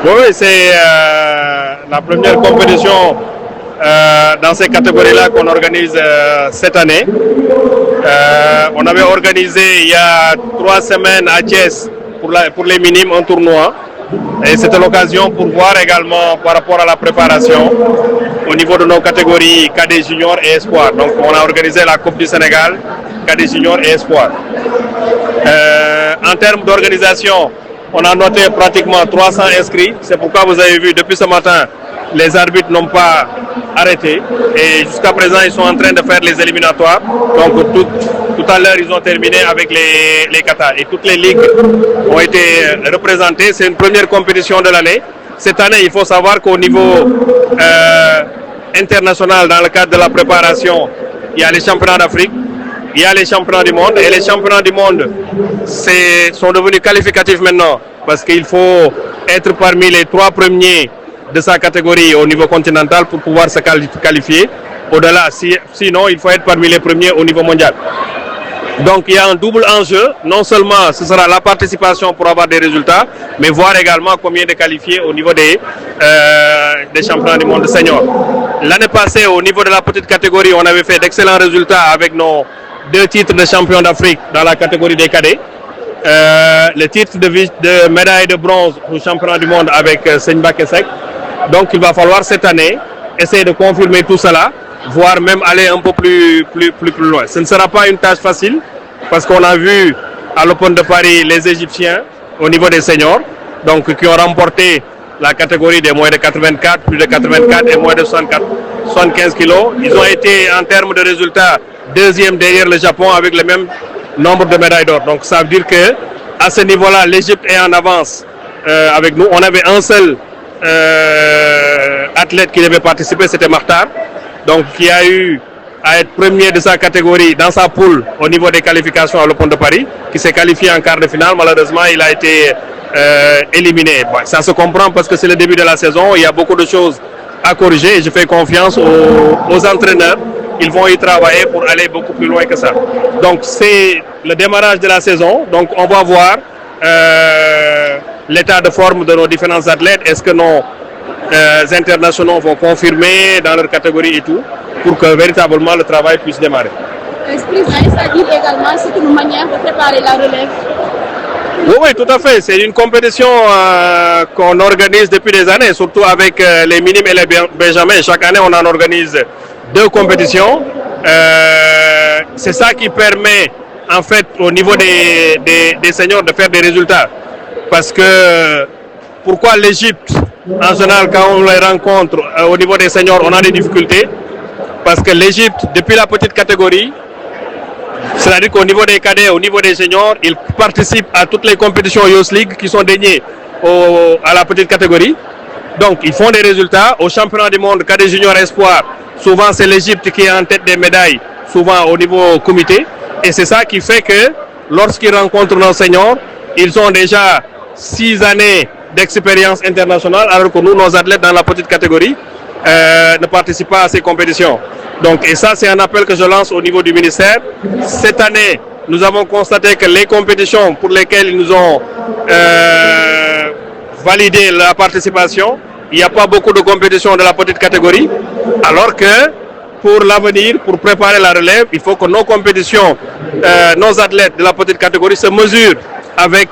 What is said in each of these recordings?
Oui, c'est la première compétition dans ces catégories-là qu'on organise cette année. On avait organisé il y a 3 semaines à Thiès pour les minimes un tournoi. Et c'était l'occasion pour voir également par rapport à la préparation au niveau de nos catégories cadets juniors et espoirs. Donc on a organisé la Coupe du Sénégal, cadets juniors et espoirs. En termes d'organisation, on a noté pratiquement 300 inscrits. C'est pourquoi vous avez vu depuis ce matin, les arbitres n'ont pas arrêté. Et jusqu'à présent, ils sont en train de faire les éliminatoires. Donc tout à l'heure, ils ont terminé avec les Qatar. Et toutes les ligues ont été représentées. C'est une première compétition de l'année. Cette année, il faut savoir qu'au niveau international, dans le cadre de la préparation, il y a les championnats d'Afrique. Il y a les championnats du monde et les championnats du monde sont devenus qualificatifs maintenant parce qu'il faut être parmi les 3 premiers de sa catégorie au niveau continental pour pouvoir se qualifier. Au-delà, sinon il faut être parmi les premiers au niveau mondial. Donc il y a un double enjeu, non seulement ce sera la participation pour avoir des résultats, mais voir également combien de qualifiés au niveau des championnats du monde senior. L'année passée, au niveau de la petite catégorie, on avait fait d'excellents résultats avec nos 2 titres de champion d'Afrique dans la catégorie des cadets. Le titre de médaille de bronze au championnat du monde avec Senba Kesek. Donc il va falloir cette année essayer de confirmer tout cela, voire même aller un peu plus loin. Ce ne sera pas une tâche facile parce qu'on a vu à l'Open de Paris les Égyptiens au niveau des seniors, donc qui ont remporté la catégorie des moins de 84, plus de 84 et moins de 75 kilos. Ils ont été en termes de résultats 2e derrière le Japon avec le même nombre de médailles d'or. Donc ça veut dire que à ce niveau-là, l'Égypte est en avance avec nous. On avait un seul athlète qui devait participer, c'était Martar, donc qui a eu à être premier de sa catégorie dans sa poule au niveau des qualifications à l'Open de Paris, qui s'est qualifié en quart de finale. Malheureusement, il a été éliminé. Bon, ça se comprend parce que c'est le début de la saison, il y a beaucoup de choses à corriger et je fais confiance aux entraîneurs. Ils vont y travailler pour aller beaucoup plus loin que ça. Donc c'est le démarrage de la saison. Donc on va voir l'état de forme de nos différents athlètes. Est-ce que nos internationaux vont confirmer dans leur catégorie et tout, pour que véritablement le travail puisse démarrer. C'est-à-dire également c'est une manière de préparer la relève. Oui, tout à fait. C'est une compétition qu'on organise depuis des années, surtout avec les minimes et les benjamins. Chaque année, on en organise 2 compétitions. C'est ça qui permet, en fait, au niveau des seniors de faire des résultats. Parce que, pourquoi l'Égypte, en général, quand on les rencontre au niveau des seniors, on a des difficultés. Parce que l'Égypte, depuis la petite catégorie, c'est-à-dire qu'au niveau des cadets, au niveau des seniors, ils participent à toutes les compétitions Youth League qui sont dédiées à la petite catégorie. Donc, ils font des résultats. Au championnat du monde, cadets juniors espoirs, souvent c'est l'Égypte qui est en tête des médailles, souvent au niveau comité. Et c'est ça qui fait que lorsqu'ils rencontrent nos seniors, ils ont déjà 6 années d'expérience internationale, alors que nous, nos athlètes dans la petite catégorie, ne participent pas à ces compétitions. Donc, et ça, c'est un appel que je lance au niveau du ministère. Cette année, nous avons constaté que les compétitions pour lesquelles ils nous ont validé la participation, il n'y a pas beaucoup de compétitions de la petite catégorie, alors que pour l'avenir, pour préparer la relève, il faut que nos compétitions, nos athlètes de la petite catégorie se mesurent avec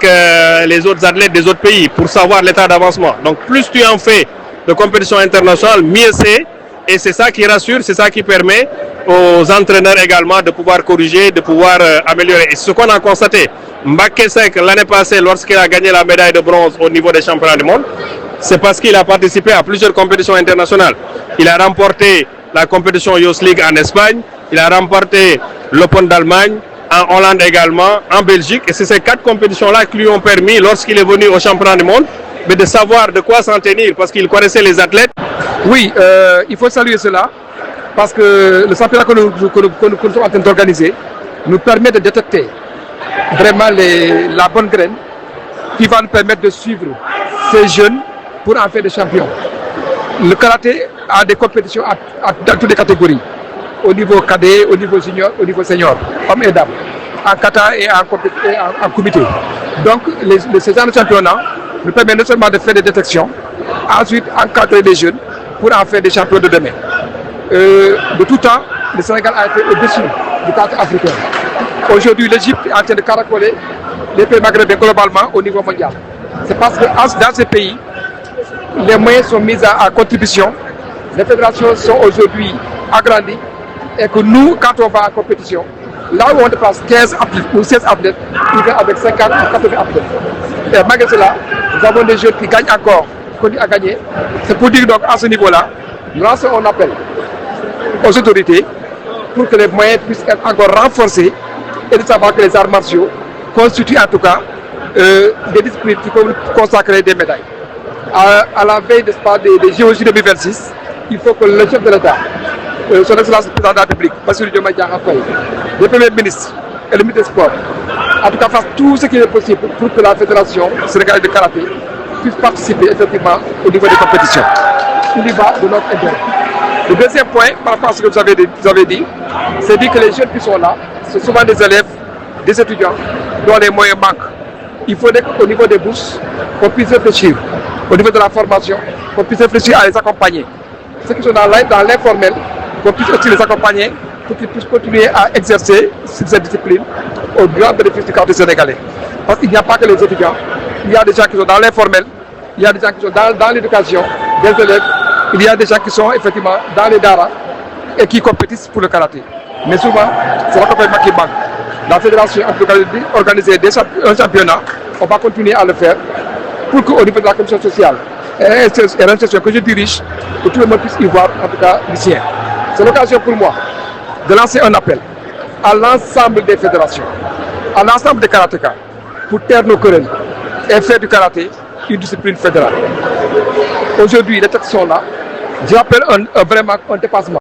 les autres athlètes des autres pays pour savoir l'état d'avancement. Donc, plus tu en fais de compétitions internationales, mieux c'est. Et c'est ça qui rassure, c'est ça qui permet aux entraîneurs également de pouvoir corriger, de pouvoir améliorer. Et ce qu'on a constaté, Mbaké Sek, l'année passée, lorsqu'il a gagné la médaille de bronze au niveau des championnats du monde, c'est parce qu'il a participé à plusieurs compétitions internationales. Il a remporté la compétition Youth League en Espagne, il a remporté l'Open d'Allemagne, en Hollande également, en Belgique. Et c'est ces 4 compétitions-là qui lui ont permis, lorsqu'il est venu au championnat du monde, mais de savoir de quoi s'en tenir, parce qu'il connaissait les athlètes. Oui, il faut saluer cela, parce que le championnat que nous sommes en train d'organiser nous permet de détecter vraiment la bonne graine qui va nous permettre de suivre ces jeunes pour en faire des champions. Le karaté a des compétitions dans toutes les catégories, au niveau cadet, au niveau junior, au niveau senior, hommes et dames, en kata et en comité. Donc, ces championnats nous permet non seulement de faire des détections, ensuite encadrer les jeunes pour en faire des champions de demain. De tout temps, le Sénégal a été au-dessus du cadre africain. Aujourd'hui, l'Égypte est en train de caracoler les pays maghrébins globalement au niveau mondial. C'est parce que dans ces pays, les moyens sont mis à contribution, les fédérations sont aujourd'hui agrandies et que nous, quand on va en compétition, là où on dépasse 15 athlètes ou 16 athlètes, ils viennent avec 50 ou 80 athlètes. Et malgré cela, nous avons des jeunes qui gagnent encore, qui continuent à gagner. C'est pour dire donc à ce niveau-là, nous lançons un appel aux autorités pour que les moyens puissent être encore renforcés et de savoir que les arts martiaux constituent en tout cas des disciplines qui peuvent consacrer des médailles. À la veille des JOJ 2026, il faut que le chef de l'État, son Excellence le Président de la République, Bassirou Diomaye Diakhar Faye, le Premier ministre et le ministre des Sports, en tout cas fassent tout ce qui est possible pour que la Fédération sénégalaise de karaté puisse participer effectivement au niveau des compétitions. Il y va de notre intérêt. Le deuxième point, par rapport à ce que vous avez dit, c'est dit que les jeunes qui sont là, c'est souvent des élèves, des étudiants dont les moyens manquent. Il faudrait qu'au niveau des bourses, qu'on puisse réfléchir, au niveau de la formation, qu'on puisse réfléchir à les accompagner. Ceux qui sont dans l'informel, qu'on puisse aussi les accompagner pour qu'ils puissent continuer à exercer cette discipline au grand bénéfice du karaté sénégalais. Parce qu'il n'y a pas que les étudiants, il y a des gens qui sont dans l'informel, il y a des gens qui sont dans l'éducation, des élèves, il y a des gens qui sont effectivement dans les daras et qui compétissent pour le karaté. Mais souvent, c'est l'accompagnement qui manque. La fédération a organisé un championnat, on va continuer à le faire pour qu'au niveau de la commission sociale et l'institution que je dirige, que tout le monde puisse y voir en tout cas le sien. C'est l'occasion pour moi de lancer un appel à l'ensemble des fédérations, à l'ensemble des karatékas, pour taire nos querelles et faire du karaté une discipline fédérale. Aujourd'hui, les textes sont là. J'appelle vraiment un dépassement.